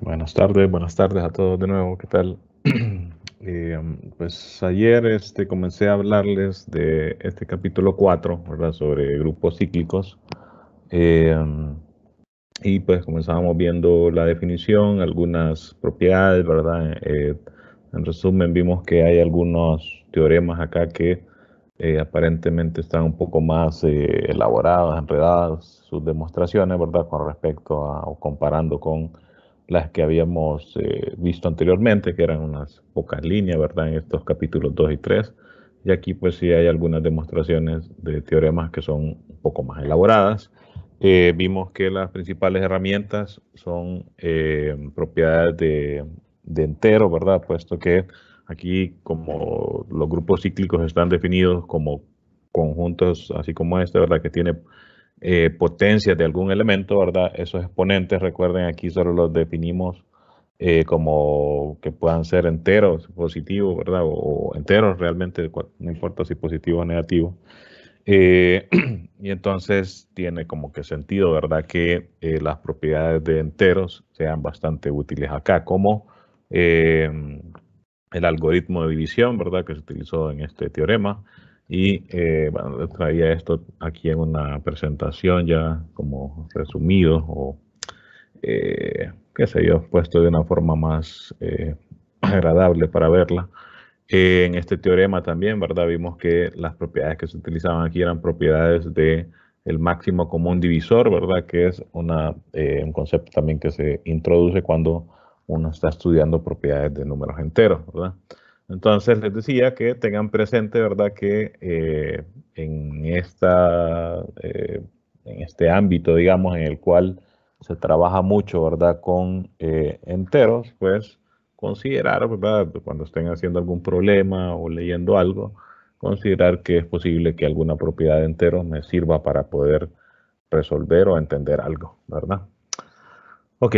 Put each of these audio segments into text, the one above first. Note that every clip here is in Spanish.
Buenas tardes a todos de nuevo, ¿qué tal? Pues ayer comencé a hablarles de este capítulo 4, ¿verdad? Sobre grupos cíclicos. Eh, y pues comenzábamos viendo la definición, algunas propiedades, ¿verdad? En resumen, vimos que hay algunos teoremas acá que aparentemente están un poco más elaborados, enredados, sus demostraciones, ¿verdad? Con respecto a, o comparando con las que habíamos visto anteriormente, que eran unas pocas líneas, ¿verdad? En estos capítulos 2 y 3. Y aquí pues sí hay algunas demostraciones de teoremas que son un poco más elaboradas. Vimos que las principales herramientas son propiedades de entero, ¿verdad? Puesto que aquí, como los grupos cíclicos están definidos como conjuntos, así como este, ¿verdad? Que tiene potencias de algún elemento, ¿verdad? Esos exponentes, recuerden, aquí solo los definimos como que puedan ser enteros, positivos, ¿verdad? O enteros realmente, no importa si positivo o negativo. Eh, y entonces tiene como que sentido, ¿verdad? Que las propiedades de enteros sean bastante útiles acá, como eh, el algoritmo de división, ¿verdad? Que se utilizó en este teorema. Y bueno, les traía esto aquí en una presentación ya como resumido o qué sé yo, puesto de una forma más agradable para verla. En este teorema también, ¿verdad? Vimos que las propiedades que se utilizaban aquí eran propiedades de el máximo común divisor, ¿verdad? Que es un concepto también que se introduce cuando uno está estudiando propiedades de números enteros, ¿verdad? Entonces les decía que tengan presente, ¿verdad? Que en este ámbito, digamos, en el cual se trabaja mucho, ¿verdad? Con enteros, pues considerar, ¿verdad? Cuando estén haciendo algún problema o leyendo algo, considerar que es posible que alguna propiedad de enteros me sirva para poder resolver o entender algo, ¿verdad? Ok,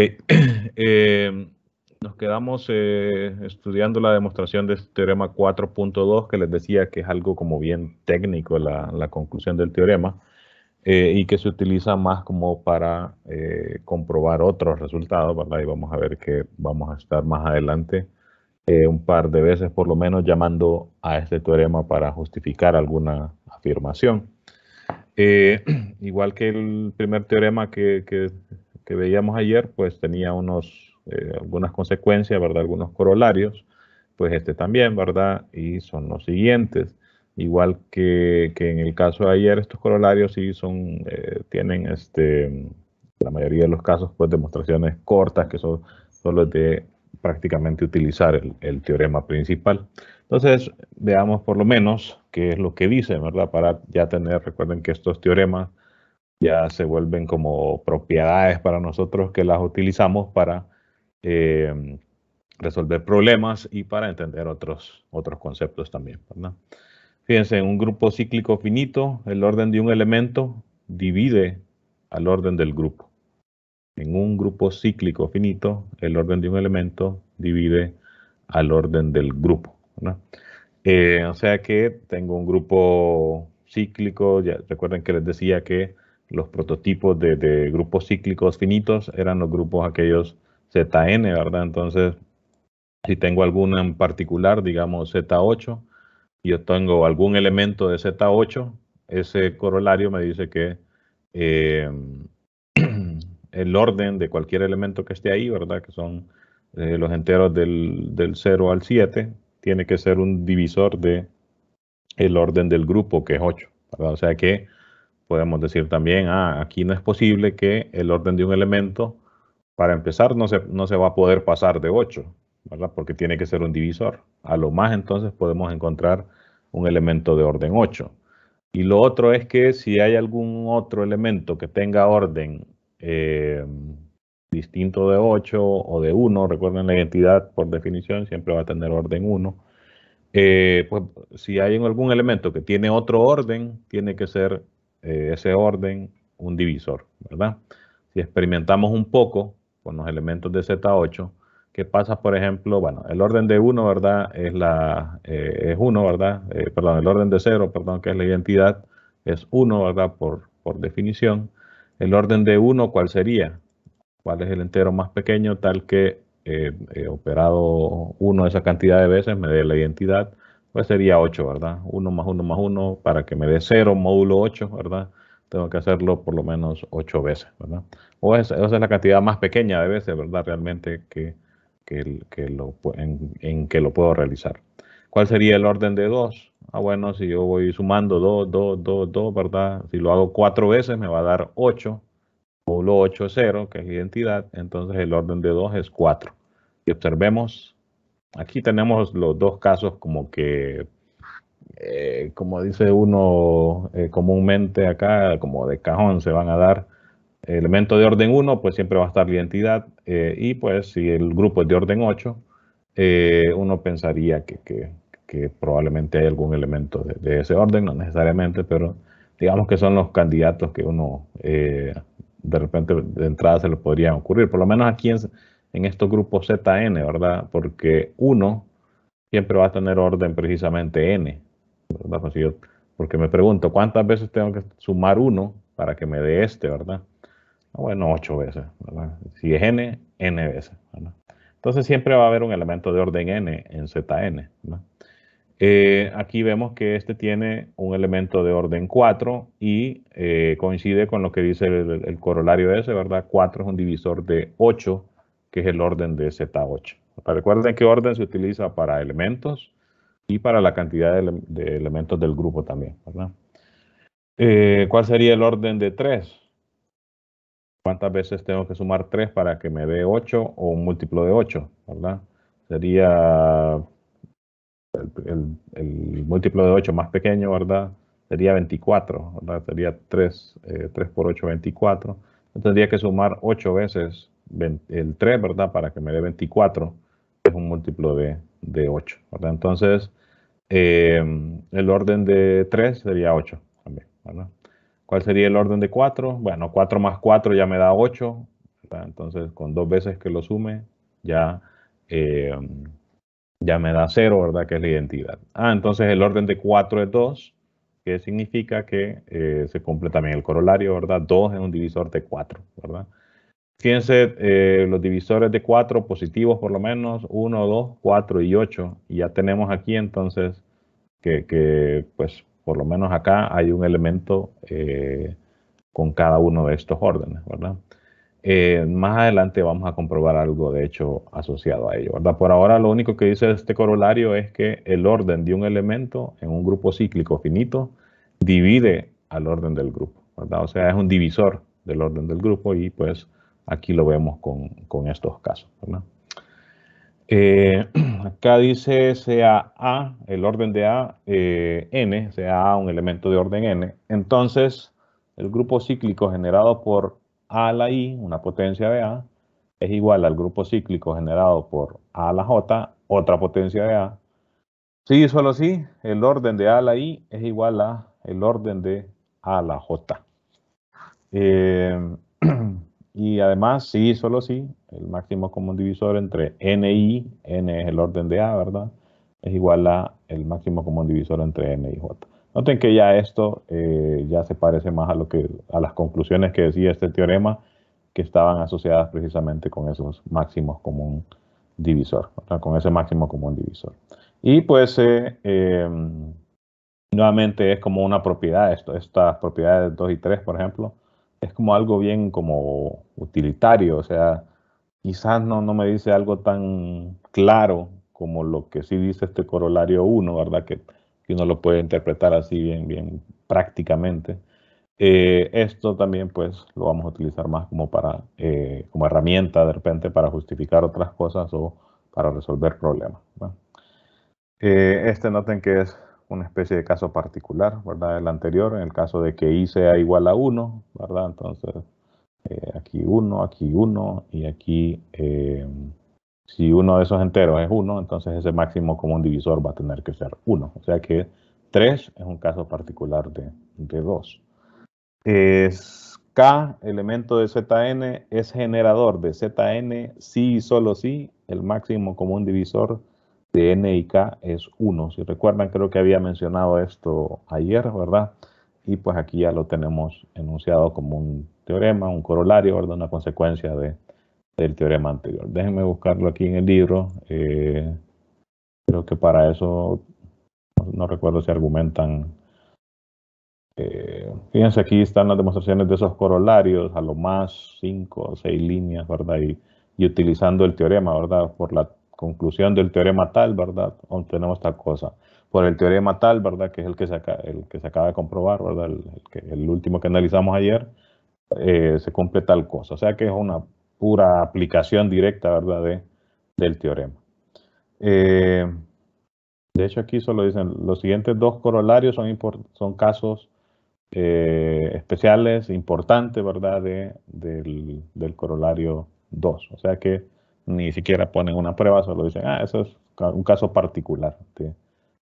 nos quedamos estudiando la demostración de este teorema 4.2, que les decía que es algo como bien técnico la conclusión del teorema, y que se utiliza más como para comprobar otros resultados, ¿verdad? Y vamos a ver que vamos a estar más adelante un par de veces por lo menos llamando a este teorema para justificar alguna afirmación. Eh, Igual que el primer teorema que veíamos ayer, pues tenía algunas consecuencias, ¿verdad? Algunos corolarios, pues este también, ¿verdad? Y son los siguientes. Igual que en el caso de ayer, estos corolarios sí tienen la mayoría de los casos, pues demostraciones cortas que son solo de prácticamente utilizar el teorema principal. Entonces, veamos por lo menos qué es lo que dice, ¿verdad? Para ya recuerden que estos teoremas ya se vuelven como propiedades para nosotros que las utilizamos para eh, resolver problemas y para entender otros conceptos también, ¿verdad? Fíjense, en un grupo cíclico finito, el orden de un elemento divide al orden del grupo. En un grupo cíclico finito, el orden de un elemento divide al orden del grupo, ¿verdad? O sea que tengo un grupo cíclico, ya recuerden que les decía que los prototipos de grupos cíclicos finitos eran los grupos aquellos ZN, ¿verdad? Entonces, si tengo alguna en particular, digamos Z8, y yo tengo algún elemento de Z8, ese corolario me dice que eh, el orden de cualquier elemento que esté ahí, ¿verdad? Que son los enteros del 0 al 7, tiene que ser un divisor de el orden del grupo, que es 8, ¿verdad? O sea que podemos decir también, aquí no es posible que el orden de un elemento, para empezar, no se va a poder pasar de 8, ¿verdad? Porque tiene que ser un divisor. A lo más entonces podemos encontrar un elemento de orden 8. Y lo otro es que si hay algún otro elemento que tenga orden eh, distinto de 8 o de 1, recuerden la identidad por definición siempre va a tener orden 1. Pues si hay algún elemento que tiene otro orden, tiene que ser ese orden un divisor, ¿verdad? Si experimentamos un poco con los elementos de Z8, ¿qué pasa, por ejemplo? Bueno, el orden de 1, ¿verdad? Es 1, ¿verdad? Perdón, el orden de 0, perdón, que es la identidad, es 1, ¿verdad? Por definición. El orden de 1, ¿cuál sería? cuál es el entero más pequeño, tal que operado 1 de esa cantidad de veces me dé la identidad, pues sería 8, ¿verdad? 1 más 1 más 1 para que me dé 0 módulo 8, ¿verdad? Tengo que hacerlo por lo menos 8 veces, ¿verdad? Esa es la cantidad más pequeña de veces, ¿verdad? Realmente en que lo puedo realizar. ¿Cuál sería el orden de 2? Ah, bueno, si yo voy sumando 2, 2, 2, 2, ¿verdad? Si lo hago 4 veces me va a dar 8. Módulo 8 es 0, que es identidad, entonces el orden de 2 es 4. Y observemos, aquí tenemos los dos casos como que, como dice uno comúnmente acá, como de cajón se van a dar. Elemento de orden 1, pues siempre va a estar la identidad, y pues si el grupo es de orden 8, uno pensaría que probablemente hay algún elemento de ese orden, no necesariamente, pero digamos que son los candidatos que uno de repente de entrada se le podrían ocurrir, por lo menos aquí en estos grupos ZN, ¿verdad? Porque uno siempre va a tener orden precisamente n, ¿verdad? Porque me pregunto, ¿cuántas veces tengo que sumar 1 para que me dé este, ¿verdad? Bueno, 8 veces, ¿verdad? Si es n, n veces, ¿verdad? Entonces siempre va a haber un elemento de orden n en Zn, ¿verdad? Aquí vemos que este tiene un elemento de orden 4 y coincide con lo que dice el corolario ese, ¿verdad? 4 es un divisor de 8, que es el orden de Z8. Recuerden que orden se utiliza para elementos y para la cantidad de elementos del grupo también, ¿verdad? ¿Cuál sería el orden de 3? ¿Cuántas veces tengo que sumar 3 para que me dé 8 o un múltiplo de 8, ¿verdad? Sería el múltiplo de 8 más pequeño, ¿verdad? Sería 24, ¿verdad? Sería 3 por 8, 24. Yo tendría que sumar 8 veces el 3, ¿verdad? Para que me dé 24, que es un múltiplo de 8, ¿verdad? Entonces, el orden de 3 sería 8 también, ¿verdad? ¿Cuál sería el orden de 4? Bueno, 4 más 4 ya me da 8, ¿verdad? Entonces, con 2 veces que lo sume, ya... Eh, ya me da 0, ¿verdad? Que es la identidad. Entonces el orden de 4 es 2, que significa que se cumple también el corolario, ¿verdad? 2 es un divisor de 4, ¿verdad? Fíjense, los divisores de 4 positivos por lo menos, 1, 2, 4 y 8. Y ya tenemos aquí entonces pues por lo menos acá hay un elemento con cada uno de estos órdenes, ¿verdad? Más adelante vamos a comprobar algo de hecho asociado a ello, ¿verdad? Por ahora lo único que dice este corolario es que el orden de un elemento en un grupo cíclico finito divide al orden del grupo, ¿verdad? O sea, es un divisor del orden del grupo y pues aquí lo vemos con estos casos, ¿verdad? Acá dice sea A, el orden de A, N, sea A un elemento de orden N. Entonces, el grupo cíclico generado por A a la I, una potencia de A, es igual al grupo cíclico generado por A a la J, otra potencia de A. Sí, solo sí, el orden de A a la I es igual a el orden de A a la J. Y además, sí, solo sí, el máximo común divisor entre n y I, n es el orden de A, ¿verdad? Es igual a el máximo común divisor entre n y j. Noten que ya esto ya se parece más a las conclusiones que decía este teorema, que estaban asociadas precisamente con esos máximos común divisor, ¿verdad? Con ese máximo común divisor. Y pues nuevamente es como una propiedad, estas propiedades 2 y 3, por ejemplo, es como algo bien como utilitario, o sea, quizás no me dice algo tan claro como lo que sí dice este corolario 1, ¿verdad? Que uno lo puede interpretar así bien prácticamente. Esto también pues lo vamos a utilizar más como herramienta de repente para justificar otras cosas o para resolver problemas, ¿verdad? Noten que es una especie de caso particular, ¿verdad? El anterior, en el caso de que I sea igual a 1, ¿verdad? Entonces, aquí 1 y aquí, si uno de esos enteros es 1, entonces ese máximo común divisor va a tener que ser 1. O sea que 3 es un caso particular de 2. K, elemento de Zn, es generador de Zn, sí y solo sí, el máximo común divisor de n y k es 1. Si recuerdan, creo que había mencionado esto ayer, ¿verdad? Y pues aquí ya lo tenemos enunciado como un teorema, un corolario, ¿verdad? Una consecuencia del teorema anterior. Déjenme buscarlo aquí en el libro. Creo que para eso, no recuerdo si argumentan. Fíjense, aquí están las demostraciones de esos corolarios, a lo más 5 o 6 líneas, ¿verdad? Y utilizando el teorema, ¿verdad? Por la conclusión del teorema tal, ¿verdad? Obtenemos tal cosa. Por el teorema tal, ¿verdad? Que es el que se acaba de comprobar, ¿verdad? El último que analizamos ayer, se cumple tal cosa. O sea que es una pura aplicación directa, ¿verdad? Del teorema. De hecho, aquí solo dicen, los siguientes dos corolarios son casos especiales, importantes, ¿verdad? Del corolario 2. O sea que ni siquiera ponen una prueba, solo dicen, eso es un caso particular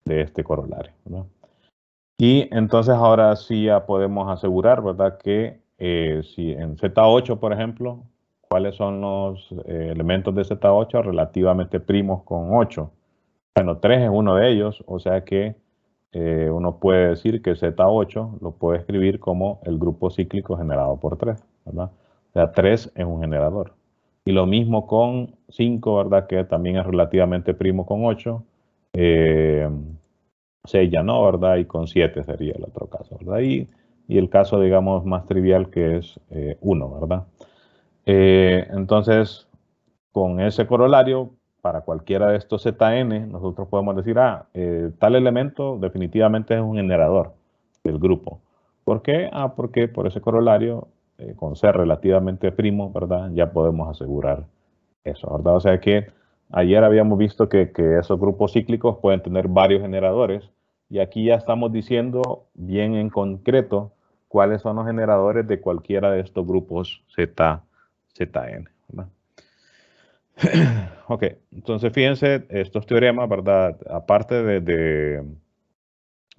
de este corolario, ¿verdad? Y entonces ahora sí ya podemos asegurar, ¿verdad? Que si en Z8, por ejemplo, ¿cuáles son los elementos de Z8 relativamente primos con 8? Bueno, 3 es uno de ellos, o sea que uno puede decir que Z8 lo puede escribir como el grupo cíclico generado por 3, ¿verdad? O sea, 3 es un generador. Y lo mismo con 5, ¿verdad? Que también es relativamente primo con 8. 6 ya no, ¿verdad? Y con 7 sería el otro caso, ¿verdad? Y el caso, digamos, más trivial que es 1, ¿verdad? Entonces, con ese corolario, para cualquiera de estos Zn, nosotros podemos decir, tal elemento definitivamente es un generador del grupo. ¿Por qué? Porque por ese corolario, con ser relativamente primo, ¿verdad? Ya podemos asegurar eso, ¿verdad? O sea que ayer habíamos visto que esos grupos cíclicos pueden tener varios generadores y aquí ya estamos diciendo bien en concreto cuáles son los generadores de cualquiera de estos grupos Zn, ¿verdad? Ok, entonces fíjense, estos teoremas, ¿verdad? Aparte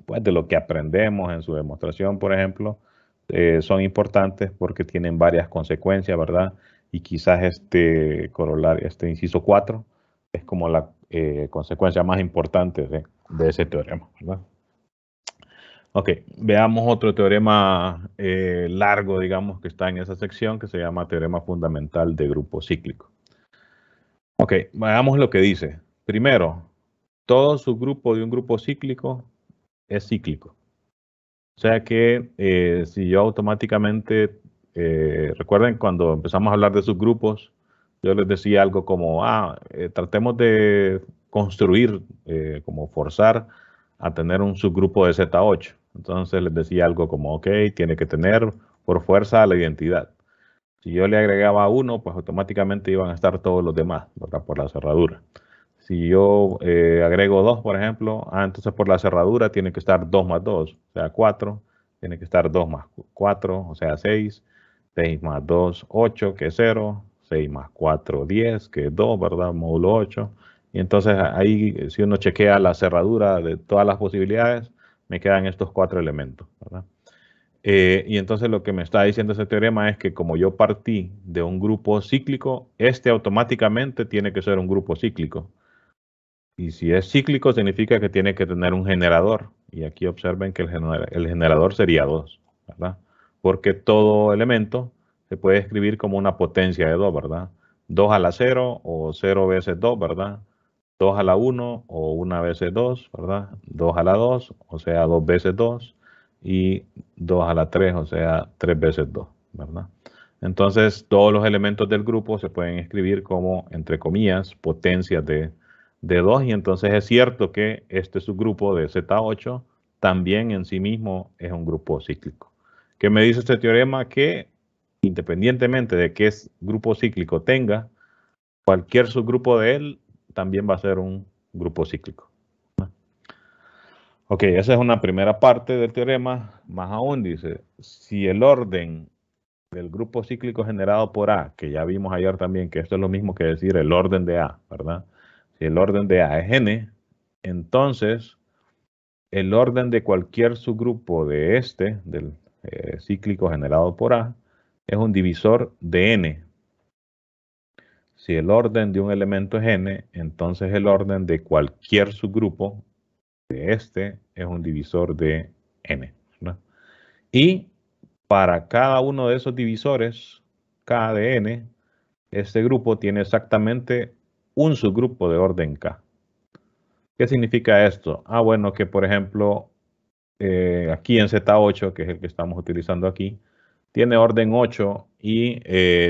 pues, de lo que aprendemos en su demostración, por ejemplo, son importantes porque tienen varias consecuencias, ¿verdad? Y quizás este corolario, este inciso 4, es como la consecuencia más importante de ese teorema, ¿verdad? Ok, veamos otro teorema largo, digamos, que está en esa sección, que se llama teorema fundamental de grupo cíclico. Ok, veamos lo que dice. Primero, todo subgrupo de un grupo cíclico es cíclico. O sea que si yo automáticamente, recuerden cuando empezamos a hablar de subgrupos, yo les decía algo como, tratemos de construir, como forzar a tener un subgrupo de Z8. Entonces les decía algo como, ok, tiene que tener por fuerza la identidad. Si yo le agregaba 1, pues automáticamente iban a estar todos los demás, ¿verdad? Por la cerradura. Si yo agrego 2, por ejemplo, entonces por la cerradura tiene que estar 2 más 2, o sea, 4. Tiene que estar 2 más 4, o sea, 6. 6 más 2, 8, que es 0. 6 más 4, 10, que es 2, ¿verdad? Módulo 8. Y entonces ahí, si uno chequea la cerradura de todas las posibilidades, me quedan estos 4 elementos, ¿verdad? Y entonces lo que me está diciendo ese teorema es que como yo partí de un grupo cíclico, este automáticamente tiene que ser un grupo cíclico. Y si es cíclico, significa que tiene que tener un generador. Y aquí observen que el generador sería 2, ¿verdad? Porque todo elemento se puede escribir como una potencia de 2, ¿verdad? 2 a la 0 o 0 veces 2, ¿verdad? 2 a la 1 o 1 veces 2, ¿verdad? 2 a la 2, o sea, 2 veces 2. Y 2 a la 3, o sea, 3 veces 2, ¿verdad? Entonces, todos los elementos del grupo se pueden escribir como, entre comillas, potencias de 2, y entonces es cierto que este subgrupo de Z8 también en sí mismo es un grupo cíclico. ¿Qué me dice este teorema? Que independientemente de qué grupo cíclico tenga, cualquier subgrupo de él también va a ser un grupo cíclico. Ok, esa es una primera parte del teorema. Más aún dice, si el orden del grupo cíclico generado por A, que ya vimos ayer también que esto es lo mismo que decir el orden de A, ¿verdad? Si el orden de A es n, entonces el orden de cualquier subgrupo de del cíclico generado por A, es un divisor de n. Si el orden de un elemento es n, entonces el orden de cualquier subgrupo de es un divisor de n, ¿verdad? Y para cada uno de esos divisores, K de n, este grupo tiene exactamente un subgrupo de orden K. ¿Qué significa esto? Bueno, que por ejemplo, aquí en Z8, que es el que estamos utilizando aquí, tiene orden 8 y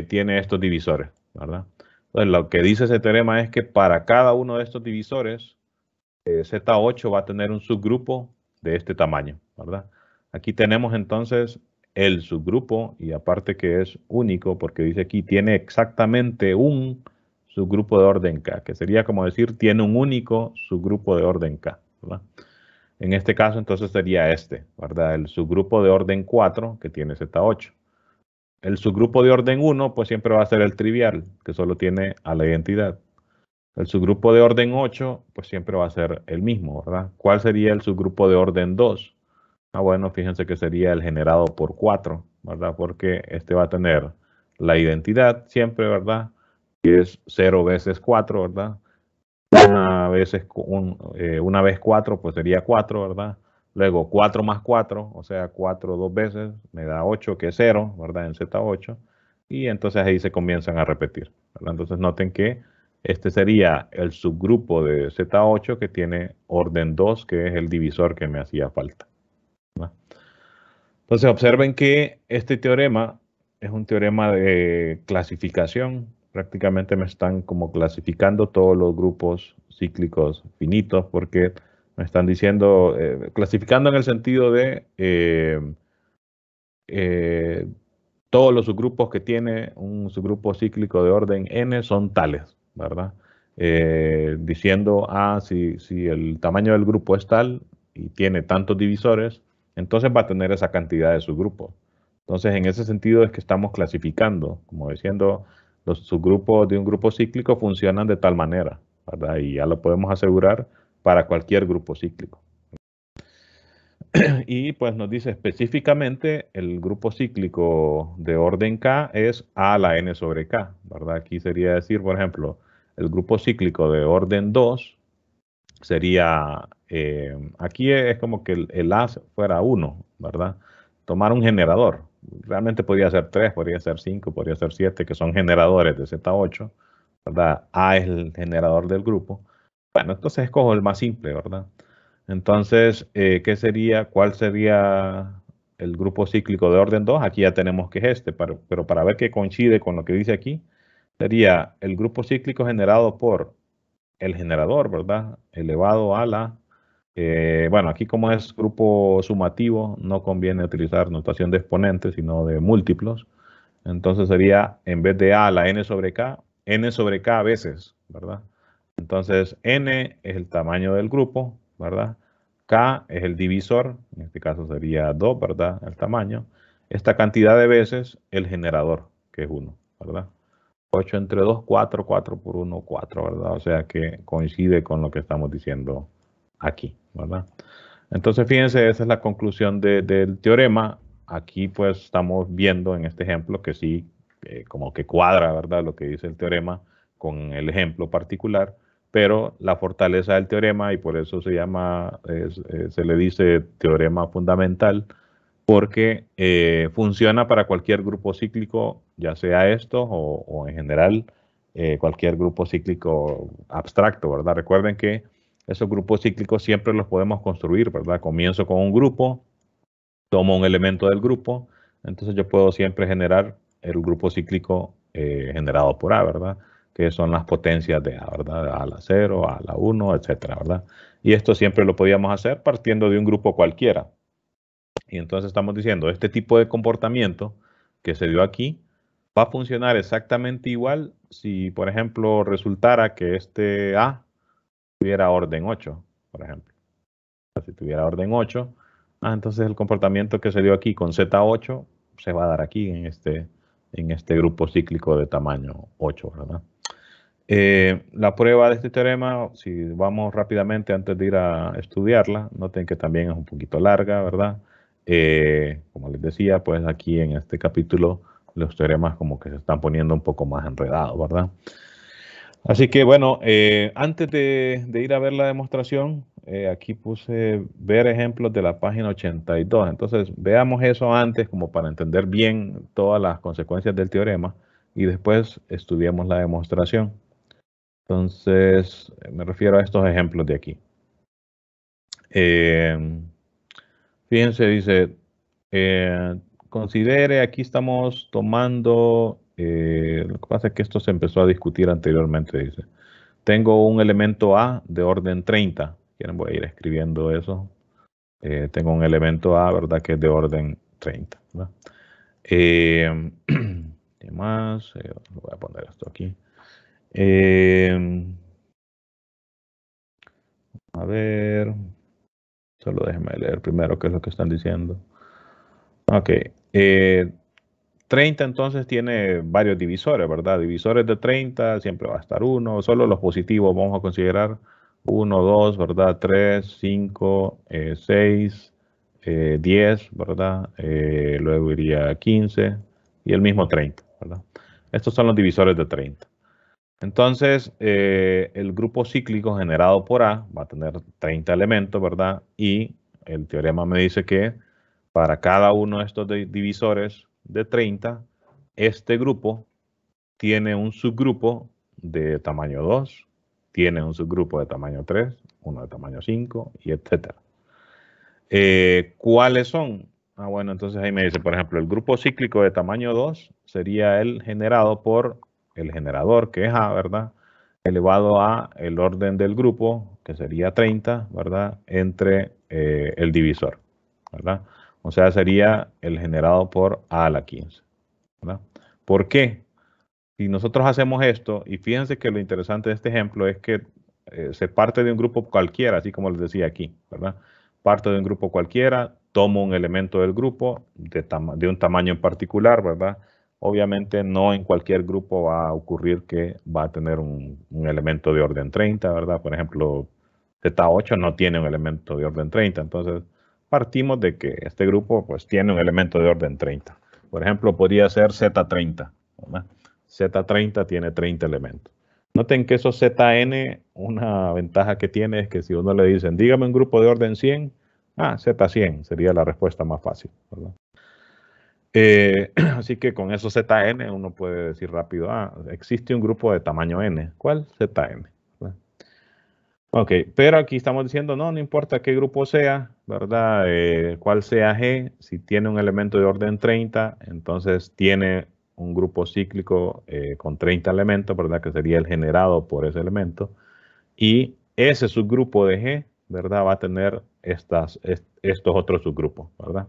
tiene estos divisores, ¿verdad? Entonces, lo que dice ese teorema es que para cada uno de estos divisores, Z8 va a tener un subgrupo de este tamaño, ¿verdad? Aquí tenemos entonces el subgrupo y aparte que es único porque dice aquí tiene exactamente un subgrupo de orden K, que sería como decir tiene un único subgrupo de orden K, ¿verdad? En este caso entonces sería este, ¿verdad? El subgrupo de orden 4 que tiene Z8. El subgrupo de orden 1 pues siempre va a ser el trivial, que solo tiene a la identidad. El subgrupo de orden 8, pues siempre va a ser el mismo, ¿verdad? ¿Cuál sería el subgrupo de orden 2? Bueno, fíjense que sería el generado por 4, ¿verdad? Porque este va a tener la identidad siempre, ¿verdad? Que es 0 veces 4, ¿verdad? Una vez 4, pues sería 4, ¿verdad? Luego 4 más 4, o sea, 4 dos veces, me da 8, que es 0, ¿verdad? En Z8. Y entonces ahí se comienzan a repetir, ¿verdad? Entonces noten que este sería el subgrupo de Z8 que tiene orden 2, que es el divisor que me hacía falta, ¿verdad? Entonces observen que este teorema es un teorema de clasificación. Prácticamente me están como clasificando todos los grupos cíclicos finitos porque me están diciendo, clasificando en el sentido de eh, todos los subgrupos que tiene un subgrupo cíclico de orden n son tales, ¿verdad? Diciendo, si el tamaño del grupo es tal y tiene tantos divisores, entonces va a tener esa cantidad de subgrupos. Entonces, en ese sentido es que estamos clasificando, como diciendo, los subgrupos de un grupo cíclico funcionan de tal manera, ¿verdad? Y ya lo podemos asegurar para cualquier grupo cíclico. Y pues nos dice específicamente el grupo cíclico de orden K es A a la n sobre K, ¿verdad? Aquí sería decir, por ejemplo, el grupo cíclico de orden 2 sería, aquí es como que el A fuera 1, ¿verdad? Tomar un generador. Realmente podría ser 3, podría ser 5, podría ser 7, que son generadores de Z8, ¿verdad? A es el generador del grupo. Bueno, entonces escojo el más simple, ¿verdad? Entonces, ¿qué sería? ¿Cuál sería el grupo cíclico de orden 2? Aquí ya tenemos que es este, pero para ver que coincide con lo que dice aquí, sería el grupo cíclico generado por el generador, ¿verdad? Elevado a la... bueno, aquí como es grupo sumativo, no conviene utilizar notación de exponentes, sino de múltiplos. Entonces sería, en vez de a la n sobre k veces, ¿verdad? Entonces, n es el tamaño del grupo, ¿verdad? K es el divisor, en este caso sería 2, ¿verdad? El tamaño. Esta cantidad de veces el generador, que es 1, ¿verdad? 8 entre 2, 4, 4 por 1, 4, ¿verdad? O sea que coincide con lo que estamos diciendo aquí, ¿verdad? Entonces, fíjense, esa es la conclusión del teorema. Aquí pues estamos viendo en este ejemplo que sí, como que cuadra, ¿verdad? Lo que dice el teorema con el ejemplo particular, pero la fortaleza del teorema, y por eso se llama, se le dice teorema fundamental, porque funciona para cualquier grupo cíclico, ya sea esto o en general cualquier grupo cíclico abstracto, ¿verdad? Recuerden que esos grupos cíclicos siempre los podemos construir, ¿verdad? Comienzo con un grupo, tomo un elemento del grupo, entonces yo puedo siempre generar el grupo cíclico generado por A, ¿verdad? Que son las potencias de A, ¿verdad? A la 0, A la 1, etcétera, ¿verdad? Y esto siempre lo podíamos hacer partiendo de un grupo cualquiera. Y entonces estamos diciendo, este tipo de comportamiento que se dio aquí va a funcionar exactamente igual si, por ejemplo, resultara que este A tuviera orden 8, por ejemplo. Si tuviera orden 8, entonces el comportamiento que se dio aquí con Z8 se va a dar aquí en este grupo cíclico de tamaño 8, ¿verdad? La prueba de este teorema, si vamos rápidamente antes de ir a estudiarla, noten que también es un poquito larga, ¿verdad? Como les decía, pues aquí en este capítulo los teoremas como que se están poniendo un poco más enredados, ¿verdad? Así que bueno, antes de ir a ver la demostración, aquí puse ver ejemplos de la página 82. Entonces veamos eso antes como para entender bien todas las consecuencias del teorema y después estudiamos la demostración. Entonces, me refiero a estos ejemplos de aquí. Fíjense, dice, considere, aquí estamos tomando, lo que pasa es que esto se empezó a discutir anteriormente, dice. Tengo un elemento A de orden 30. Quieren, voy a ir escribiendo eso. Tengo un elemento A, ¿verdad? Que es de orden 30. ¿Verdad? ¿Qué más? Voy a poner esto aquí. A ver, solo déjenme leer primero qué es lo que están diciendo. Ok. 30 entonces tiene varios divisores, ¿verdad? Divisores de 30 siempre va a estar 1. Solo los positivos vamos a considerar 1, 2, ¿verdad? 3, 5, 6, 10, ¿verdad? Luego iría 15 y el mismo 30, ¿verdad? Estos son los divisores de 30. Entonces, el grupo cíclico generado por A va a tener 30 elementos, ¿verdad? Y el teorema me dice que para cada uno de estos divisores de 30, este grupo tiene un subgrupo de tamaño 2, tiene un subgrupo de tamaño 3, uno de tamaño 5, y etc. ¿Cuáles son? Bueno, entonces ahí me dice, por ejemplo, el grupo cíclico de tamaño 2 sería el generado por el generador, que es A, ¿verdad? Elevado a el orden del grupo, que sería 30, ¿verdad? Entre el divisor, ¿verdad? O sea, sería el generado por A a la 15, ¿verdad? ¿Por qué? Si nosotros hacemos esto, y fíjense que lo interesante de este ejemplo es que se parte de un grupo cualquiera, así como les decía aquí, ¿verdad? Parto de un grupo cualquiera, tomo un elemento del grupo de un tamaño en particular, ¿verdad? Obviamente no en cualquier grupo va a ocurrir que va a tener un elemento de orden 30, ¿verdad? Por ejemplo, Z8 no tiene un elemento de orden 30, entonces partimos de que este grupo pues tiene un elemento de orden 30. Por ejemplo, podría ser Z30, ¿verdad? Z30 tiene 30 elementos. Noten que esos ZN, una ventaja que tiene es que si uno le dicen, dígame un grupo de orden 100, Z100 sería la respuesta más fácil, ¿verdad? Así que con esos ZN uno puede decir rápido, existe un grupo de tamaño N. ¿Cuál? ZN. ¿Verdad? Ok, pero aquí estamos diciendo, no importa qué grupo sea, ¿verdad? Cuál sea G, si tiene un elemento de orden 30, entonces tiene un grupo cíclico con 30 elementos, ¿verdad? Que sería el generado por ese elemento. Y ese subgrupo de G, ¿verdad? Va a tener estos otros subgrupos, ¿verdad?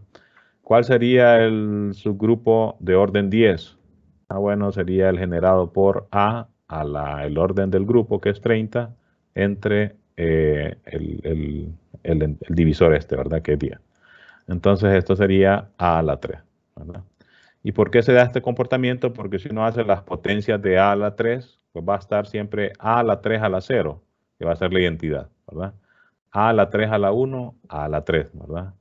¿Cuál sería el subgrupo de orden 10? Bueno, sería el generado por A el orden del grupo, que es 30, entre el divisor este, ¿verdad? Que es 10. Entonces, esto sería A a la 3, ¿verdad? ¿Y por qué se da este comportamiento? Porque si uno hace las potencias de A a la 3, pues va a estar siempre A a la 3 a la 0, que va a ser la identidad, ¿verdad? A a la 3 a la 1, A a la 3, ¿verdad?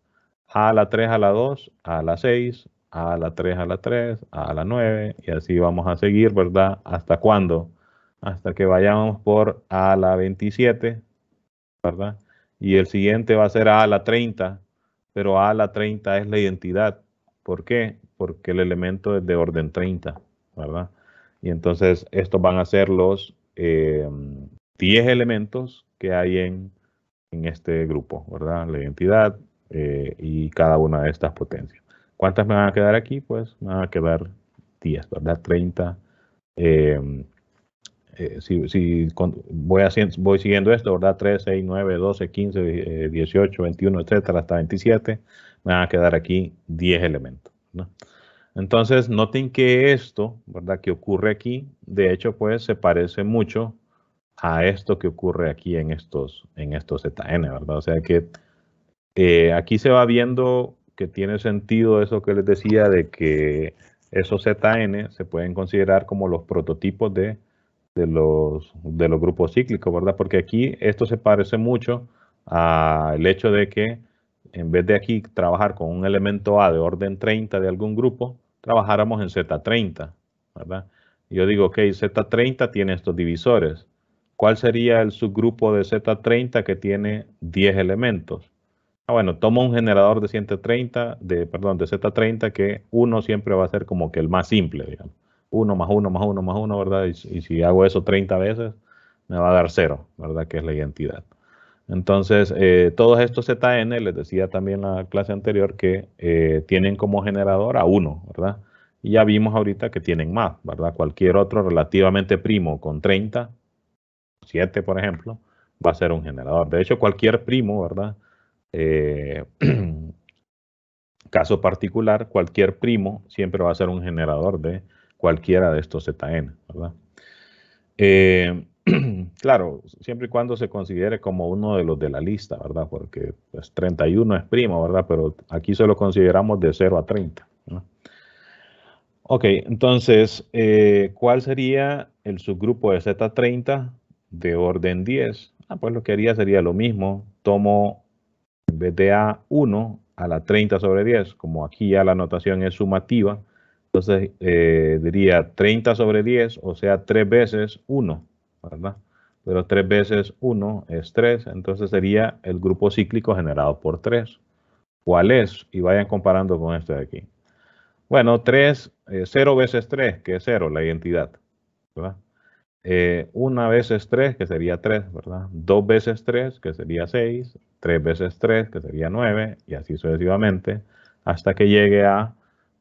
A la 3 a la 2, a la 6, a la 3 a la 3, a la 9, y así vamos a seguir, ¿verdad? ¿Hasta cuándo? Hasta que vayamos por a la 27, ¿verdad? Y el siguiente va a ser a la 30, pero a la 30 es la identidad. ¿Por qué? Porque el elemento es de orden 30, ¿verdad? Y entonces estos van a ser los 10 elementos que hay en este grupo, ¿verdad? La identidad y cada una de estas potencias. ¿Cuántas me van a quedar aquí? Pues me van a quedar 10, ¿verdad? 30. Si voy siguiendo esto, ¿verdad? 3, 6, 9, 12, 15, 18, 21, etcétera, hasta 27, me van a quedar aquí 10 elementos, ¿no? Entonces, noten que esto, ¿verdad? Que ocurre aquí, de hecho, pues se parece mucho a esto que ocurre aquí en estos ZN, ¿verdad? O sea que aquí se va viendo que tiene sentido eso que les decía de que esos ZN se pueden considerar como los prototipos de los grupos cíclicos, ¿verdad? Porque aquí esto se parece mucho al hecho de que en vez de aquí trabajar con un elemento A de orden 30 de algún grupo, trabajáramos en Z30, ¿verdad? Y yo digo, ok, Z30 tiene estos divisores. ¿Cuál sería el subgrupo de Z30 que tiene 10 elementos? Bueno, tomo un generador de 130, de Z30, que uno siempre va a ser como que el más simple, digamos. 1 más 1 más 1 más 1, ¿verdad? Y si hago eso 30 veces, me va a dar 0, ¿verdad? Que es la identidad. Entonces, todos estos ZN, les decía también en la clase anterior que tienen como generador a 1, ¿verdad? Y ya vimos ahorita que tienen más, ¿verdad? Cualquier otro relativamente primo con 30, 7 por ejemplo, va a ser un generador. De hecho, cualquier primo, ¿verdad? Caso particular, cualquier primo siempre va a ser un generador de cualquiera de estos ZN, ¿verdad? Claro, siempre y cuando se considere como uno de los de la lista, ¿verdad? Porque pues, 31 es primo, ¿verdad? Pero aquí solo consideramos de 0 a 30, ¿no? Ok, entonces, ¿cuál sería el subgrupo de Z30 de orden 10? Pues lo que haría sería lo mismo. Tomo, en vez de A1, a la 30 sobre 10. Como aquí ya la notación es sumativa, entonces diría 30 sobre 10, o sea, 3 veces 1, ¿verdad? Pero 3 veces 1 es 3, entonces sería el grupo cíclico generado por 3. ¿Cuál es? Y vayan comparando con este de aquí. Bueno, 0 veces 3, que es 0, la identidad, ¿verdad? 1 veces 3, que sería 3, ¿verdad? 2 veces 3, que sería 6, 3 veces 3, que sería 9, y así sucesivamente, hasta que llegue a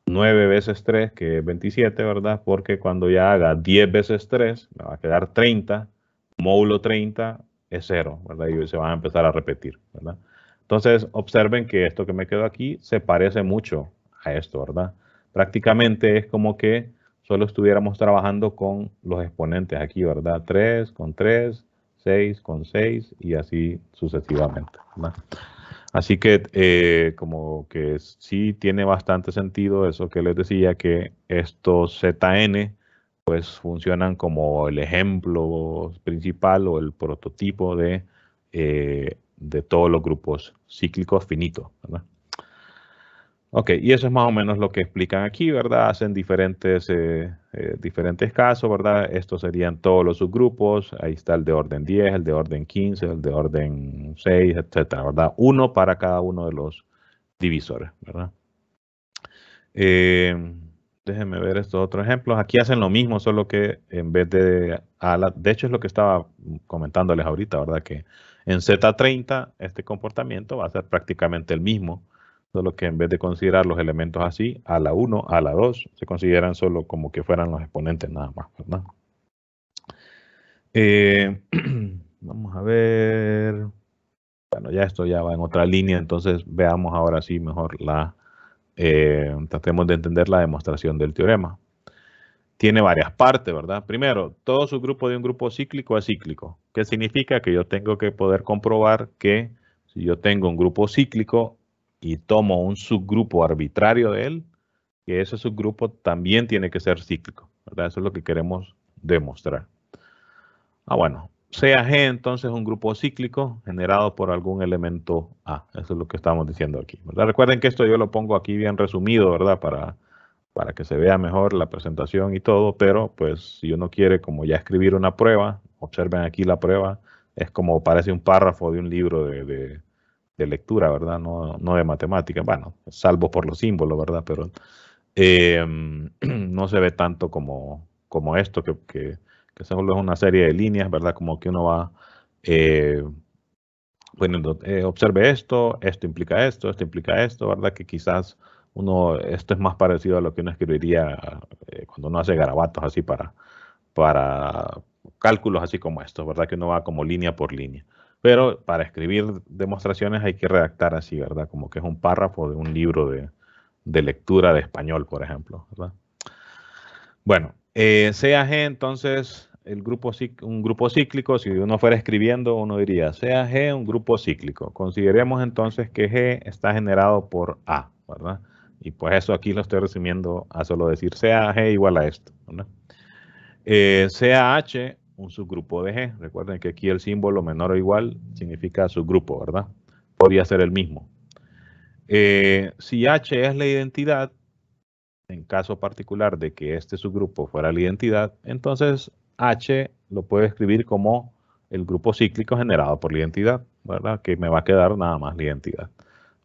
9 veces 3, que es 27, ¿verdad? Porque cuando ya haga 10 veces 3, me va a quedar 30, módulo 30 es 0, ¿verdad? Y se van a empezar a repetir, ¿verdad? Entonces, observen que esto que me quedó aquí se parece mucho a esto, ¿verdad? Prácticamente es como que solo estuviéramos trabajando con los exponentes aquí, ¿verdad? 3 con 3, 6 con 6 y así sucesivamente, ¿verdad? Así que como que sí tiene bastante sentido eso que les decía, que estos ZN pues funcionan como el ejemplo principal o el prototipo de todos los grupos cíclicos finitos, ¿verdad? Ok, y eso es más o menos lo que explican aquí, ¿verdad? Hacen diferentes casos, ¿verdad? Estos serían todos los subgrupos. Ahí está el de orden 10, el de orden 15, el de orden 6, etcétera, ¿verdad? Uno para cada uno de los divisores, ¿verdad? Déjenme ver estos otros ejemplos. Aquí hacen lo mismo, solo que en vez de de hecho es lo que estaba comentándoles ahorita, ¿verdad? Que en Z30 este comportamiento va a ser prácticamente el mismo, solo que en vez de considerar los elementos así, a la 1, a la 2, se consideran solo como que fueran los exponentes nada más, ¿verdad? Vamos a ver. Bueno, ya esto ya va en otra línea, entonces veamos ahora sí mejor tratemos de entender la demostración del teorema. Tiene varias partes, ¿verdad? Primero, todo subgrupo de un grupo cíclico es cíclico. ¿Qué significa? Que yo tengo que poder comprobar que si yo tengo un grupo cíclico y tomo un subgrupo arbitrario de él, que ese subgrupo también tiene que ser cíclico, ¿verdad? Eso es lo que queremos demostrar. Bueno, sea G entonces un grupo cíclico generado por algún elemento A. Eso es lo que estamos diciendo aquí, ¿verdad? Recuerden que esto yo lo pongo aquí bien resumido, ¿verdad? Para que se vea mejor la presentación y todo, pero pues si uno quiere como ya escribir una prueba, observen aquí la prueba, es como parece un párrafo de un libro de lectura, ¿verdad? No de matemática, bueno, salvo por los símbolos, ¿verdad? Pero no se ve tanto como esto, que solo es una serie de líneas, ¿verdad? Como que uno va poniendo, observe esto implica esto implica esto, ¿verdad? Que quizás esto es más parecido a lo que uno escribiría cuando uno hace garabatos así para cálculos así como estos, ¿verdad? Que uno va como línea por línea. Pero para escribir demostraciones hay que redactar así, ¿verdad? Como que es un párrafo de un libro de lectura de español, por ejemplo, ¿verdad? Bueno, sea G entonces un grupo cíclico, si uno fuera escribiendo, uno diría, sea G un grupo cíclico. Consideremos entonces que G está generado por A, ¿verdad? Y pues eso aquí lo estoy resumiendo a solo decir sea G igual a esto, ¿verdad? Sea H un subgrupo de G. Recuerden que aquí el símbolo menor o igual significa subgrupo, ¿verdad? Podría ser el mismo. Si H es la identidad, en caso particular de que este subgrupo fuera la identidad, entonces H lo puedo escribir como el grupo cíclico generado por la identidad, ¿verdad? Que me va a quedar nada más la identidad.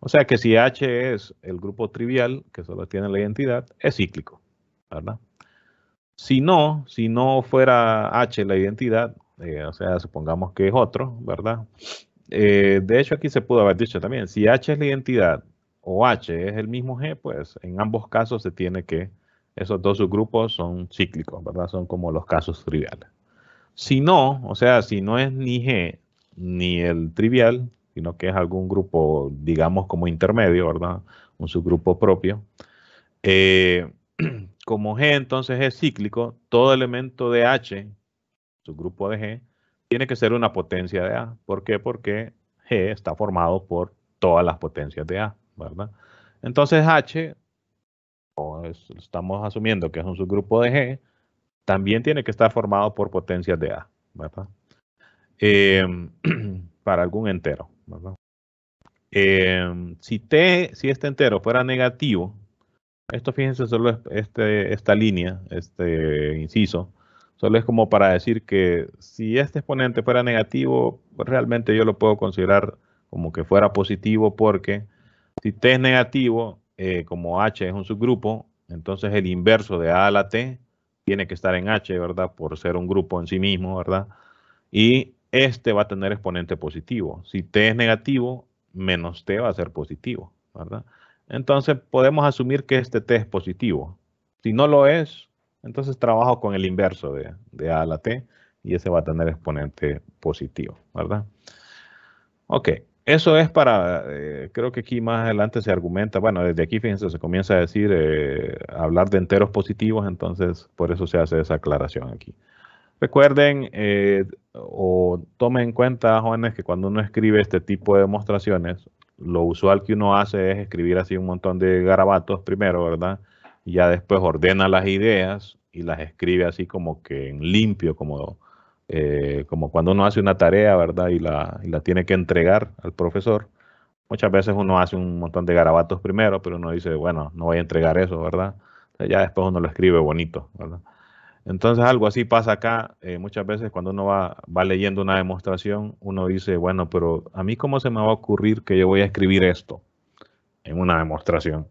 O sea que si H es el grupo trivial, que solo tiene la identidad, es cíclico, ¿verdad? Si no fuera H la identidad, o sea, supongamos que es otro, ¿verdad? De hecho, aquí se pudo haber dicho también, si H es la identidad o H es el mismo G, pues en ambos casos se tiene que, esos dos subgrupos son cíclicos, ¿verdad? Son como los casos triviales. Si no, o sea, si no es ni G ni el trivial, sino que es algún grupo, digamos, como intermedio, ¿verdad? Un subgrupo propio. eh, Como G entonces es cíclico, todo elemento de H, subgrupo de G, tiene que ser una potencia de A. ¿Por qué? Porque G está formado por todas las potencias de A, ¿verdad? Entonces H, estamos asumiendo que es un subgrupo de G, también tiene que estar formado por potencias de A, ¿verdad? Eh, para algún entero, ¿verdad? Si este entero fuera negativo, esto fíjense, solo es esta línea, este inciso, solo es como para decir que si este exponente fuera negativo, pues realmente yo lo puedo considerar como que fuera positivo porque si t es negativo, como h es un subgrupo, entonces el inverso de a a la t tiene que estar en h, ¿verdad? Por ser un grupo en sí mismo, ¿verdad? Y este va a tener exponente positivo. Si t es negativo, menos t va a ser positivo, ¿verdad? Entonces podemos asumir que este t es positivo. Si no lo es, entonces trabajo con el inverso de a a la t y ese va a tener exponente positivo, ¿verdad? Ok, eso es para, creo que aquí más adelante se argumenta, bueno, desde aquí fíjense, se comienza a decir, hablar de enteros positivos, entonces por eso se hace esa aclaración aquí. Recuerden o tomen en cuenta, jóvenes, que cuando uno escribe este tipo de demostraciones, lo usual que uno hace es escribir así un montón de garabatos primero, ¿verdad? Y ya después ordena las ideas y las escribe así como que en limpio, como cuando uno hace una tarea, ¿verdad? Y la tiene que entregar al profesor. Muchas veces uno hace un montón de garabatos primero, pero uno dice, bueno, no voy a entregar eso, ¿verdad? Ya después uno lo escribe bonito, ¿verdad? Entonces algo así pasa acá. Muchas veces cuando uno va leyendo una demostración, uno dice, bueno, pero a mí cómo se me va a ocurrir que yo voy a escribir esto en una demostración.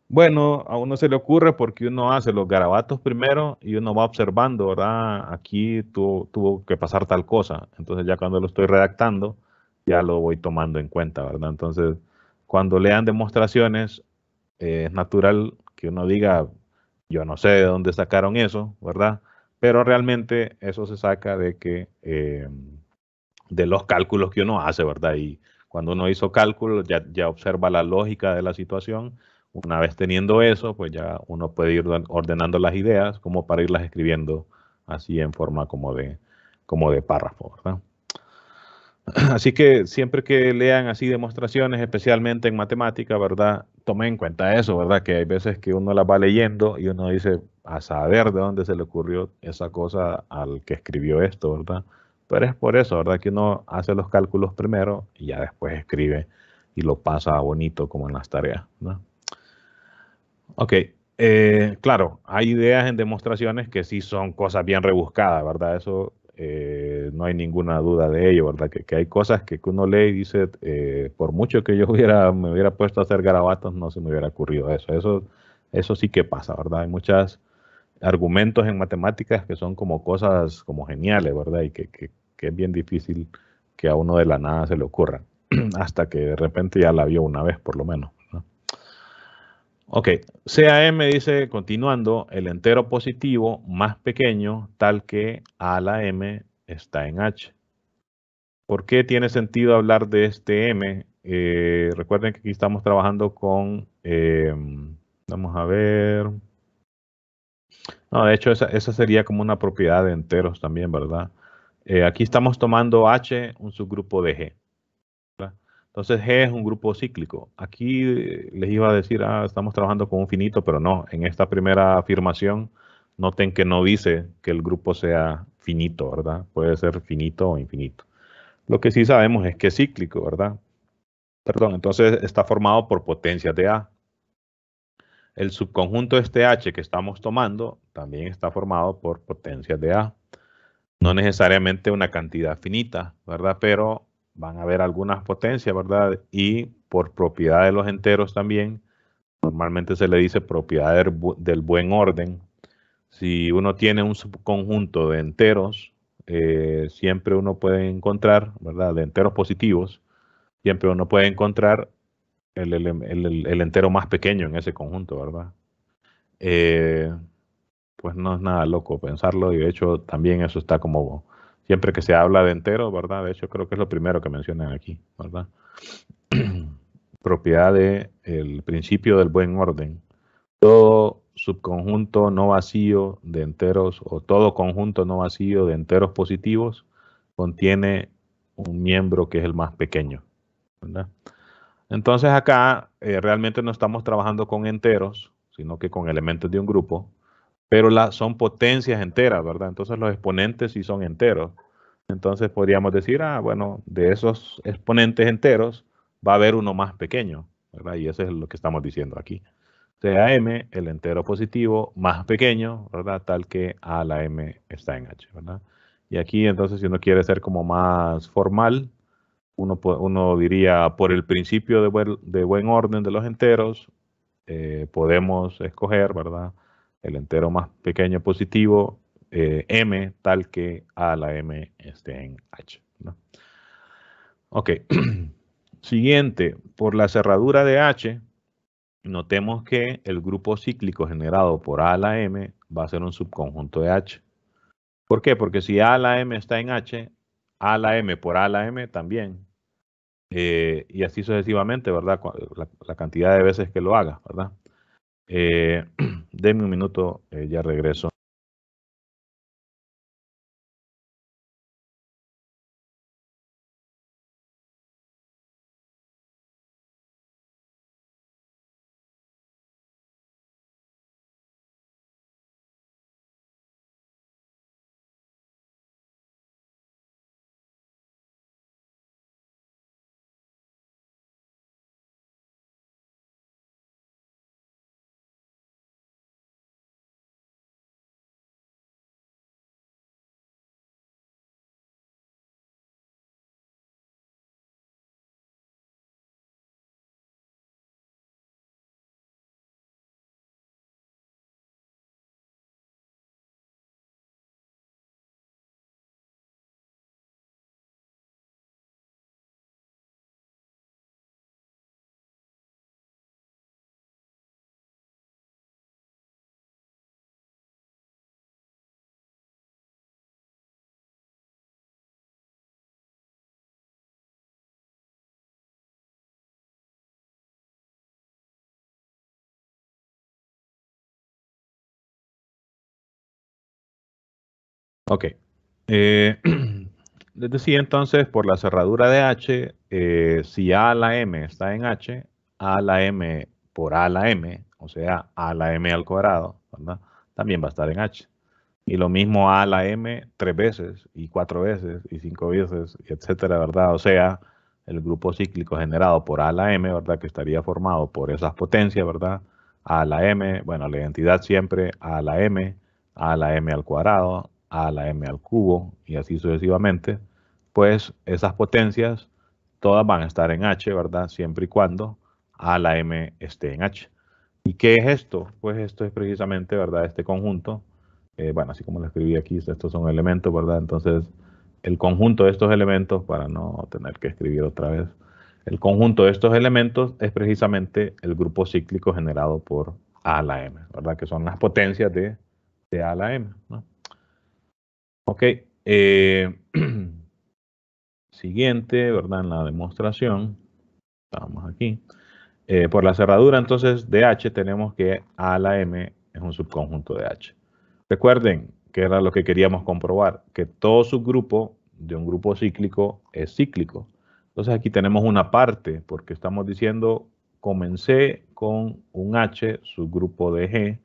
Bueno, a uno se le ocurre porque uno hace los garabatos primero y uno va observando, ¿verdad? Aquí tuvo que pasar tal cosa. Entonces ya cuando lo estoy redactando, ya lo voy tomando en cuenta, ¿verdad? Entonces, cuando lean demostraciones, es natural que uno diga, yo no sé de dónde sacaron eso, ¿verdad? Pero realmente eso se saca de los cálculos que uno hace, ¿verdad? Y cuando uno hizo cálculos, ya observa la lógica de la situación. Una vez teniendo eso, pues ya uno puede ir ordenando las ideas como para irlas escribiendo así en forma como de párrafo, ¿verdad? Así que siempre que lean así demostraciones, especialmente en matemática, ¿verdad? Tomen en cuenta eso, ¿verdad? Que hay veces que uno las va leyendo y uno dice, a saber de dónde se le ocurrió esa cosa al que escribió esto, ¿verdad? Pero es por eso, ¿verdad? Que uno hace los cálculos primero y ya después escribe y lo pasa bonito como en las tareas, ¿no? Ok, claro, hay ideas en demostraciones que sí son cosas bien rebuscadas, ¿verdad? Eso no hay ninguna duda de ello, ¿verdad? Que hay cosas que uno lee y dice, por mucho que yo me hubiera puesto a hacer garabatos, no se me hubiera ocurrido eso. Eso sí que pasa, ¿verdad? Hay muchos argumentos en matemáticas que son como cosas como geniales, ¿verdad? Y que es bien difícil que a uno de la nada se le ocurra, hasta que de repente ya la vio una vez, por lo menos, ¿no? Ok, CAM dice, continuando, el entero positivo más pequeño tal que A a la M está en H. ¿Por qué tiene sentido hablar de este M? Recuerden que aquí estamos trabajando con, vamos a ver, no, de hecho esa sería como una propiedad de enteros también, ¿verdad? Aquí estamos tomando H, un subgrupo de G, ¿verdad? Entonces G es un grupo cíclico. Aquí les iba a decir, estamos trabajando con un finito, pero no. En esta primera afirmación, noten que no dice que el grupo sea finito, ¿verdad? Puede ser finito o infinito. Lo que sí sabemos es que es cíclico, ¿verdad? Perdón, entonces está formado por potencias de A. El subconjunto de este H que estamos tomando también está formado por potencias de A. No necesariamente una cantidad finita, ¿verdad? Pero van a haber algunas potencias, ¿verdad? Y por propiedad de los enteros también, normalmente se le dice propiedad del buen orden. Si uno tiene un subconjunto de enteros, siempre uno puede encontrar, ¿verdad? De enteros positivos, siempre uno puede encontrar el entero más pequeño en ese conjunto, ¿verdad? Eh, pues no es nada loco pensarlo y de hecho también eso está como, siempre que se habla de enteros, ¿verdad? De hecho creo que es lo primero que mencionan aquí, ¿verdad? Propiedad de el principio del buen orden. Todo subconjunto no vacío de enteros o todo conjunto no vacío de enteros positivos contiene un miembro que es el más pequeño, ¿verdad? Entonces acá realmente no estamos trabajando con enteros, sino que con elementos de un grupo, pero son potencias enteras, ¿verdad? Entonces los exponentes sí son enteros. Entonces podríamos decir, bueno, de esos exponentes enteros va a haber uno más pequeño, ¿verdad? Y eso es lo que estamos diciendo aquí. Sea m, el entero positivo más pequeño, ¿verdad? Tal que a la m está en h, ¿verdad? Y aquí entonces si uno quiere ser como más formal, uno diría por el principio de buen orden de los enteros, podemos escoger, ¿verdad? El entero más pequeño positivo, m, tal que a la m esté en h, ¿no? Ok. Siguiente, por la cerradura de h, notemos que el grupo cíclico generado por A a la M va a ser un subconjunto de H. ¿Por qué? Porque si A a la M está en H, A a la M por A a la M también. Y así sucesivamente, ¿verdad? La cantidad de veces que lo haga, ¿verdad? Denme un minuto, ya regreso. Ok. Eh, les decía entonces, por la cerradura de H, si A a la M está en H, A a la M por A a la M, o sea, A a la M al cuadrado, ¿verdad? También va a estar en H. Y lo mismo A a la M 3 veces, y 4 veces, y 5 veces, y etcétera, ¿verdad? O sea, el grupo cíclico generado por A a la M, ¿verdad? Que estaría formado por esas potencias, ¿verdad? A a la M, bueno, la identidad siempre A a la M al cuadrado, A a la M al cubo, y así sucesivamente. Pues esas potencias todas van a estar en H, ¿verdad? Siempre y cuando A a la M esté en H. ¿Y qué es esto? Pues esto es precisamente, ¿verdad? Este conjunto. Bueno, así como lo escribí aquí, estos son elementos, ¿verdad? Entonces, el conjunto de estos elementos, para no tener que escribir otra vez, el conjunto de estos elementos es precisamente el grupo cíclico generado por A a la M, ¿verdad? Que son las potencias de A a la M, ¿no? Ok. Siguiente, ¿verdad? En la demostración, estamos aquí. Por la cerradura entonces de H tenemos que A a la M es un subconjunto de H. Recuerden que era lo que queríamos comprobar, que todo subgrupo de un grupo cíclico es cíclico. Entonces aquí tenemos una parte, porque estamos diciendo, comencé con un H, subgrupo de G,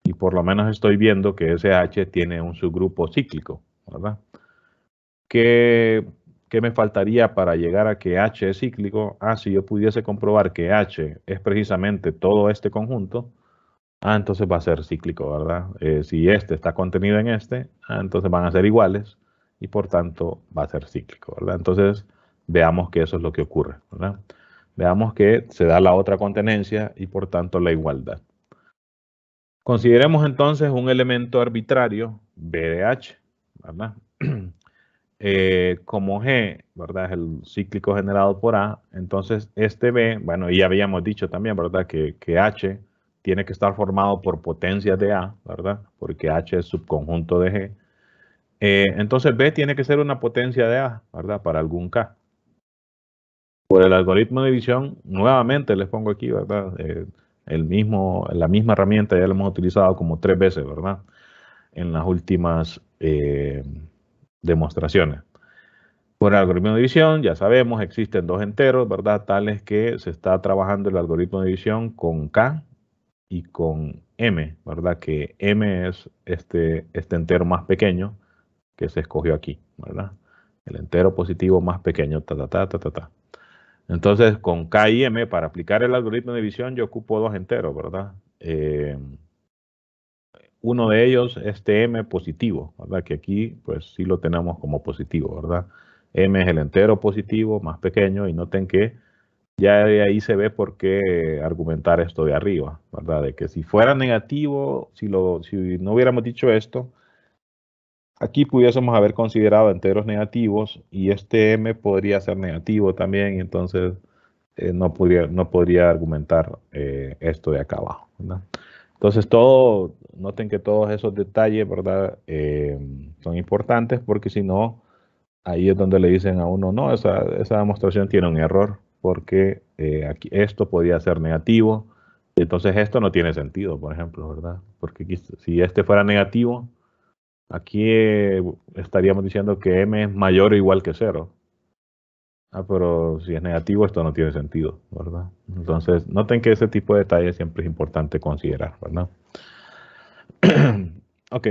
y por lo menos estoy viendo que ese H tiene un subgrupo cíclico, ¿verdad? ¿Qué, qué me faltaría para llegar a que H es cíclico? Si yo pudiese comprobar que H es precisamente todo este conjunto, entonces va a ser cíclico, ¿verdad? Si este está contenido en este, entonces van a ser iguales y por tanto va a ser cíclico, ¿verdad? Entonces veamos que eso es lo que ocurre, ¿verdad? Veamos que se da la otra contenencia y por tanto la igualdad. Consideremos entonces un elemento arbitrario, B de H, ¿verdad? Como G, ¿verdad? Es el cíclico generado por A, entonces este B, bueno, ya habíamos dicho también, ¿verdad? Que H tiene que estar formado por potencias de A, ¿verdad? Porque H es subconjunto de G. Entonces B tiene que ser una potencia de A, ¿verdad? Para algún K. Por el algoritmo de división, nuevamente les pongo aquí, ¿verdad? La misma herramienta ya la hemos utilizado como 3 veces, ¿verdad? En las últimas demostraciones. Por el algoritmo de división, ya sabemos, existen dos enteros, ¿verdad? Tales que se está trabajando el algoritmo de división con K y con M, ¿verdad? Que M es este entero más pequeño que se escogió aquí, ¿verdad? El entero positivo más pequeño, ta, ta, ta, ta, ta, ta. Entonces, con K y M, para aplicar el algoritmo de división, yo ocupo dos enteros, ¿verdad? Uno de ellos, este M positivo, ¿verdad? Que aquí, pues sí lo tenemos como positivo, ¿verdad? M es el entero positivo más pequeño y noten que ya de ahí se ve por qué argumentar esto de arriba, ¿verdad? De que si fuera negativo, si no hubiéramos dicho esto, aquí pudiésemos haber considerado enteros negativos y este M podría ser negativo también, y entonces no podría argumentar esto de acá abajo, ¿verdad? Entonces, noten que todos esos detalles, ¿verdad? Son importantes porque si no, ahí es donde le dicen a uno, no, esa demostración tiene un error porque aquí esto podía ser negativo, y entonces esto no tiene sentido, por ejemplo, ¿verdad? Porque aquí, si este fuera negativo, aquí estaríamos diciendo que m es mayor o igual que 0. Ah, pero si es negativo, esto no tiene sentido, ¿verdad? Entonces, noten que ese tipo de detalles siempre es importante considerar, ¿verdad? Ok,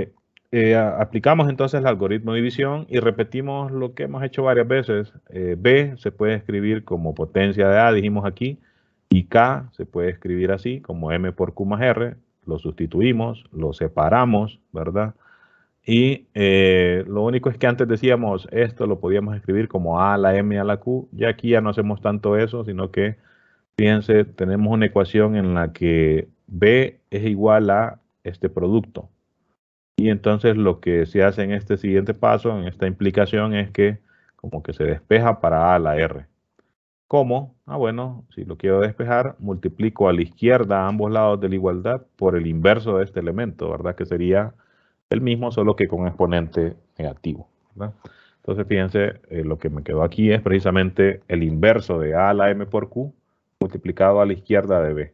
aplicamos entonces el algoritmo de división y repetimos lo que hemos hecho varias veces. B se puede escribir como potencia de A, dijimos aquí, y K se puede escribir así, como M por Q más R. Lo sustituimos, lo separamos, ¿verdad? Y lo único es que antes decíamos esto lo podíamos escribir como A a la M a la Q. Ya aquí ya no hacemos tanto eso, sino que, fíjense, tenemos una ecuación en la que B es igual a este producto. Y entonces lo que se hace en este siguiente paso, en esta implicación, es que como que se despeja para A a la R. ¿Cómo? Ah, bueno, si lo quiero despejar, multiplico a la izquierda a ambos lados de la igualdad por el inverso de este elemento, ¿verdad? Que sería el mismo, solo que con exponente negativo, ¿verdad? Entonces, fíjense, lo que me quedó aquí es precisamente el inverso de A a la M por Q multiplicado a la izquierda de B,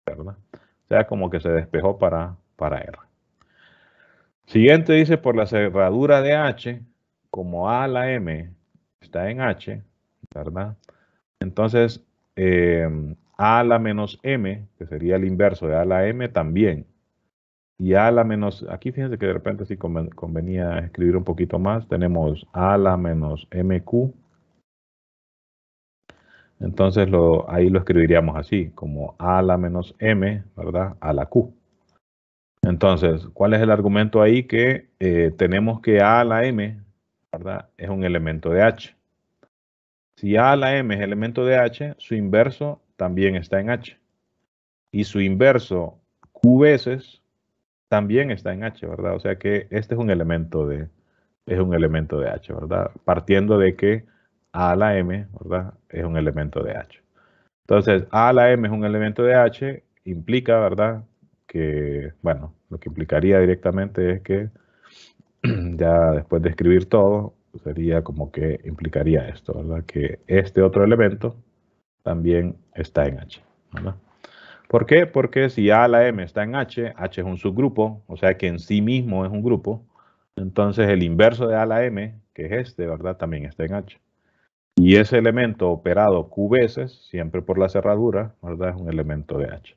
¿verdad? O sea, como que se despejó para R. Siguiente dice, por la cerradura de H, como A a la M está en H, ¿verdad? Entonces, A a la menos M, que sería el inverso de A a la M, también. Y A a la menos, aquí fíjense que de repente sí convenía escribir un poquito más. Tenemos A a la menos MQ. Entonces ahí lo escribiríamos así, como A a la menos M, ¿verdad? A la Q. Entonces, ¿cuál es el argumento ahí? Que tenemos que A a la M, ¿verdad? Es un elemento de H. Si A a la M es elemento de H, su inverso también está en H. Y su inverso Q veces también está en H, ¿verdad? O sea que este es un elemento de H, ¿verdad? Partiendo de que A a la M, ¿verdad? Es un elemento de H. Entonces, A a la M es un elemento de H, implica, ¿verdad? Que, bueno, lo que implicaría directamente es que ya después de escribir todo, sería como que implicaría esto, ¿verdad? Que este otro elemento también está en H, ¿verdad? ¿Por qué? Porque si A a la M está en H, H es un subgrupo, o sea que en sí mismo es un grupo, entonces el inverso de A a la M, que es este, ¿verdad? También está en H. Y ese elemento operado Q veces, siempre por la cerradura, ¿verdad? Es un elemento de H.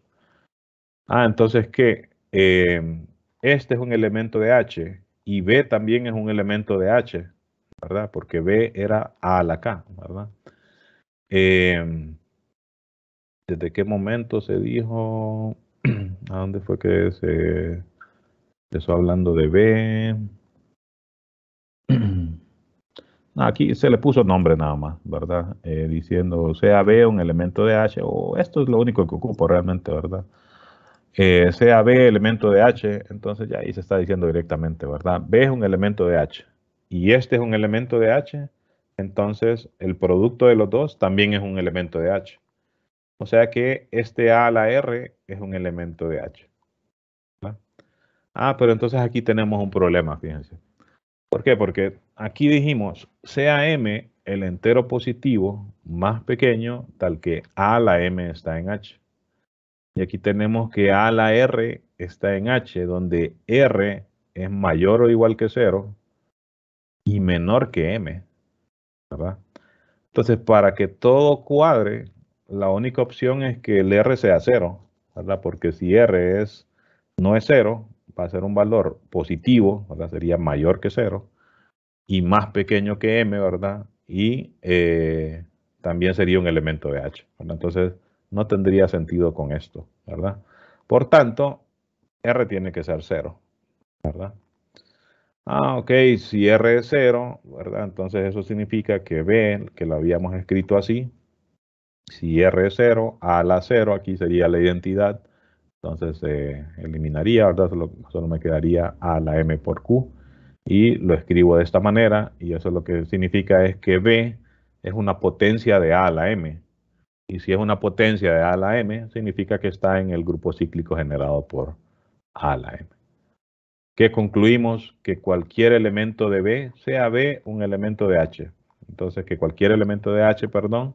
Ah, entonces que este es un elemento de H y B también es un elemento de H, ¿verdad? Porque B era A a la K, ¿verdad? ¿Desde qué momento se dijo? ¿A dónde fue que se empezó hablando de B? Aquí se le puso nombre nada más, ¿verdad? Diciendo sea B un elemento de H, o esto es lo único que ocupo realmente, ¿verdad? sea B elemento de H, entonces ya ahí se está diciendo directamente, ¿verdad? B es un elemento de H y este es un elemento de H, entonces el producto de los dos también es un elemento de H. O sea que este A a la R es un elemento de H, ¿verdad? Ah, pero entonces aquí tenemos un problema, fíjense. ¿Por qué? Porque aquí dijimos, sea M el entero positivo más pequeño, tal que A a la M está en H. Y aquí tenemos que A a la R está en H, donde R es mayor o igual que 0 y menor que M, ¿verdad? Entonces, para que todo cuadre, la única opción es que el R sea 0, ¿verdad? Porque si R no es 0, va a ser un valor positivo, ¿verdad? Sería mayor que 0 y más pequeño que M, ¿verdad? Y también sería un elemento de H, ¿verdad? Entonces, no tendría sentido con esto, ¿verdad? Por tanto, R tiene que ser 0, ¿verdad? Ah, ok, si R es 0, ¿verdad? Entonces eso significa que B, que lo habíamos escrito así, si R es 0, A a la 0, aquí sería la identidad, entonces se eliminaría, ¿verdad? Solo me quedaría A a la M por Q y lo escribo de esta manera y eso lo que significa es que B es una potencia de A a la M y si es una potencia de A a la M significa que está en el grupo cíclico generado por A a la M. Que concluimos que cualquier elemento de B, sea B un elemento de H. Entonces, que cualquier elemento de H, perdón,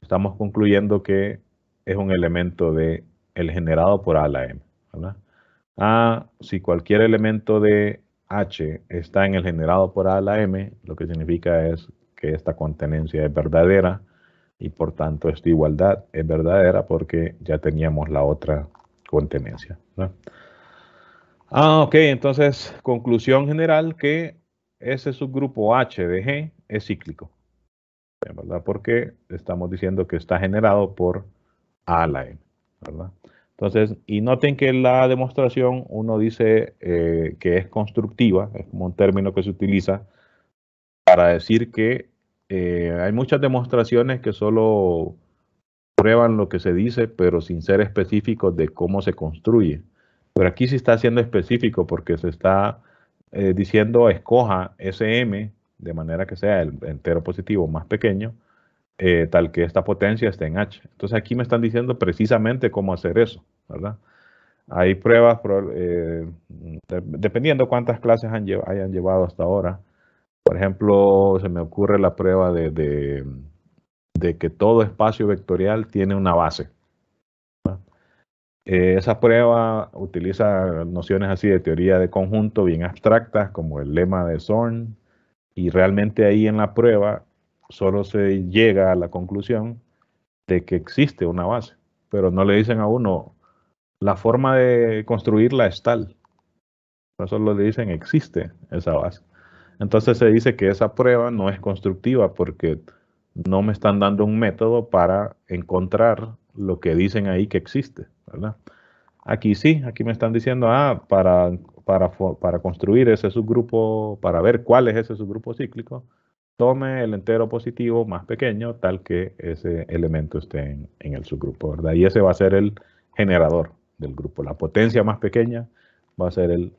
estamos concluyendo que es un elemento de el generado por A a la M, ¿verdad? Si cualquier elemento de H está en el generado por A a la M, lo que significa es que esta contenencia es verdadera y por tanto esta igualdad es verdadera porque ya teníamos la otra contenencia, ¿verdad? Ok, entonces, conclusión general que ese subgrupo H de G es cíclico, ¿verdad? Porque estamos diciendo que está generado por A a la M, ¿verdad? Entonces, y noten que la demostración uno dice que es constructiva, es como un término que se utiliza para decir que hay muchas demostraciones que solo prueban lo que se dice, pero sin ser específicos de cómo se construye. Pero aquí sí está siendo específico porque se está diciendo escoja SM de manera que sea el entero positivo más pequeño, tal que esta potencia esté en H. Entonces aquí me están diciendo precisamente cómo hacer eso, ¿verdad? Hay pruebas, dependiendo cuántas clases hayan llevado hasta ahora. Por ejemplo, se me ocurre la prueba de que todo espacio vectorial tiene una base. Esa prueba utiliza nociones así de teoría de conjunto bien abstractas, como el lema de Zorn, y realmente ahí en la prueba solo se llega a la conclusión de que existe una base, pero no le dicen a uno, la forma de construirla es tal, solo le dicen existe esa base. Entonces se dice que esa prueba no es constructiva porque no me están dando un método para encontrar lo que dicen ahí que existe, ¿verdad? Aquí sí, aquí me están diciendo, para construir ese subgrupo, para ver cuál es ese subgrupo cíclico, tome el entero positivo más pequeño, tal que ese elemento esté en el subgrupo, ¿verdad? Y ese va a ser el generador del grupo. La potencia más pequeña va a ser el